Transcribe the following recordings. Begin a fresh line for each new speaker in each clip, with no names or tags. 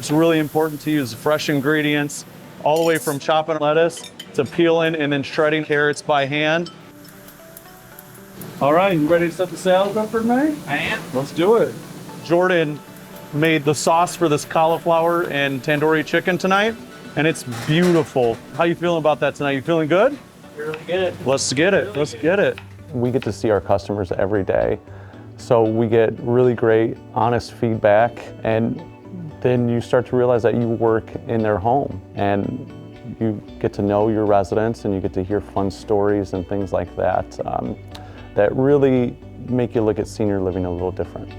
It's really important to use fresh ingredients, all the way from chopping lettuce to peeling and then shredding carrots by hand. All right, you ready to set the salad up for me?
I am.
Let's do it. Jordan made the sauce for this cauliflower and tandoori chicken tonight, and it's beautiful. How you feeling about that tonight? You feeling good?
Really good.
Let's get it. Let's get it.
We get to see our customers every day, so we get really great, honest feedback, and then you start to realize that you work in their home, and you get to know your residents, and you get to hear fun stories and things like that that really make you look at senior living a little different.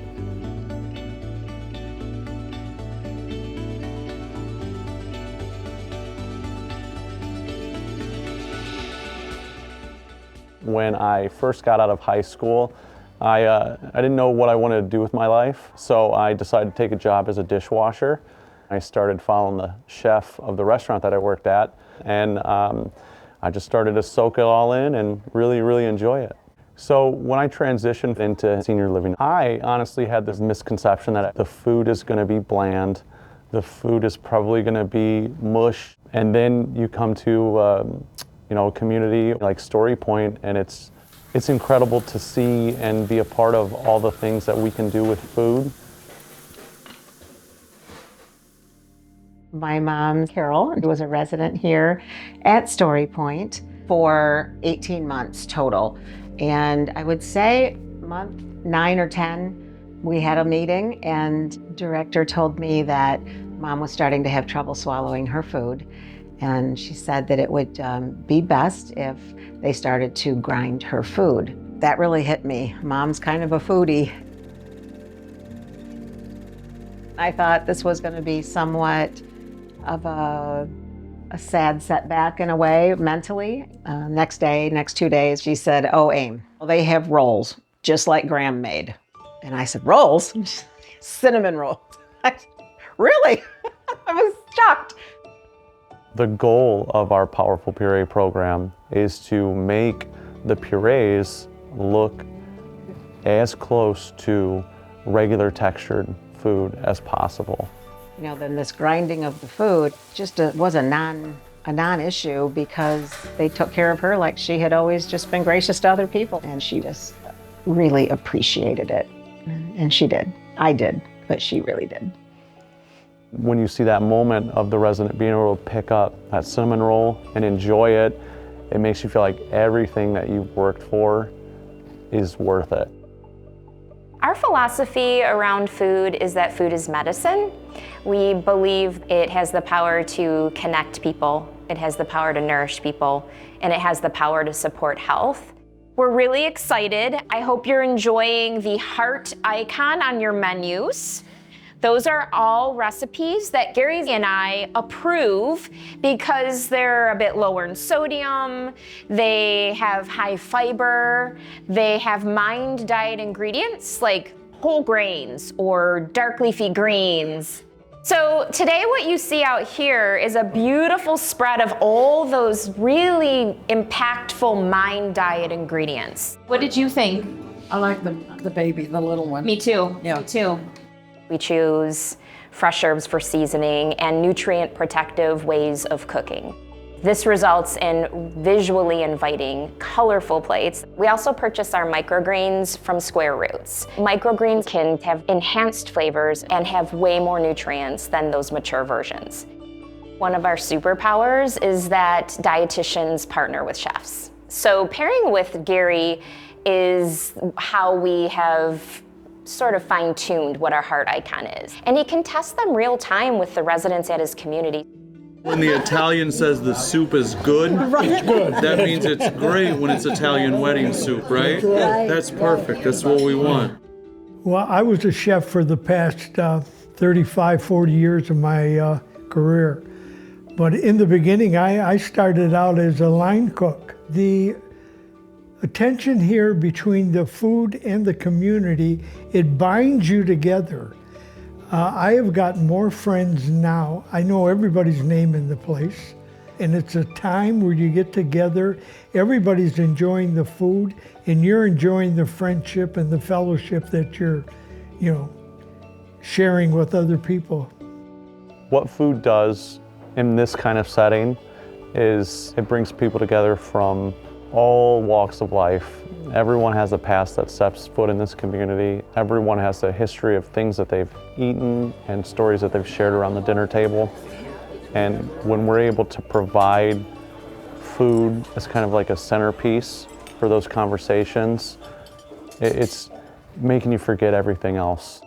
When I first got out of high school, I didn't know what I wanted to do with my life, so I decided to take a job as a dishwasher. I started following the chef of the restaurant that I worked at, and I just started to soak it all in and really, really enjoy it. So when I transitioned into senior living, I honestly had this misconception that the food is going to be bland, the food is probably going to be mush, and then you come to a community like StoryPoint, and it's incredible to see and be a part of all the things that we can do with food.
My mom, Carol, was a resident here at StoryPoint for 18 months total. And I would say month 9 or 10, we had a meeting, and director told me that Mom was starting to have trouble swallowing her food. And she said that it would be best if they started to grind her food. That really hit me. Mom's kind of a foodie. I thought this was going to be somewhat of a sad setback in a way, mentally. Next 2 days, she said, "Oh, Aim, well, they have rolls, just like Graham made." And I said, "Rolls? Cinnamon rolls." Really? I was shocked.
The goal of our Powerful Puree program is to make the purees look as close to regular textured food as possible.
You know, then this grinding of the food just was a non-issue because they took care of her like she had always just been gracious to other people. And she just really appreciated it. And she did. I did, but she really did.
When you see that moment of the resident being able to pick up that cinnamon roll and enjoy it, it makes you feel like everything that you've worked for is worth it.
Our philosophy around food is that food is medicine. We believe it has the power to connect people, it has the power to nourish people, and it has the power to support health. We're really excited. I hope you're enjoying the heart icon on your menus. Those are all recipes that Gary and I approve because they're a bit lower in sodium, they have high fiber, they have mind diet ingredients like whole grains or dark leafy greens. So today what you see out here is a beautiful spread of all those really impactful mind diet ingredients. What did you think?
I like the baby, the little one.
Me too,
Yeah.
me too. We choose fresh herbs for seasoning and nutrient protective ways of cooking. This results in visually inviting, colorful plates. We also purchase our microgreens from Square Roots. Microgreens can have enhanced flavors and have way more nutrients than those mature versions. One of our superpowers is that dietitians partner with chefs. So pairing with Gary is how we have sort of fine-tuned what our heart icon is. And he can test them real time with the residents at his community.
When the Italian says the soup is good, that means it's great when it's Italian wedding soup, right? That's perfect. That's what we want.
Well, I was a chef for the past 35, 40 years of my career. But in the beginning, I started out as a line cook. The attention here between the food and the community, it binds you together. I have got more friends now. I know everybody's name in the place, and it's a time where you get together, everybody's enjoying the food, and you're enjoying the friendship and the fellowship that you're, sharing with other people.
What food does in this kind of setting is it brings people together from all walks of life. Everyone has a past that steps foot in this community. Everyone has a history of things that they've eaten and stories that they've shared around the dinner table. And when we're able to provide food as kind of like a centerpiece for those conversations, it's making you forget everything else.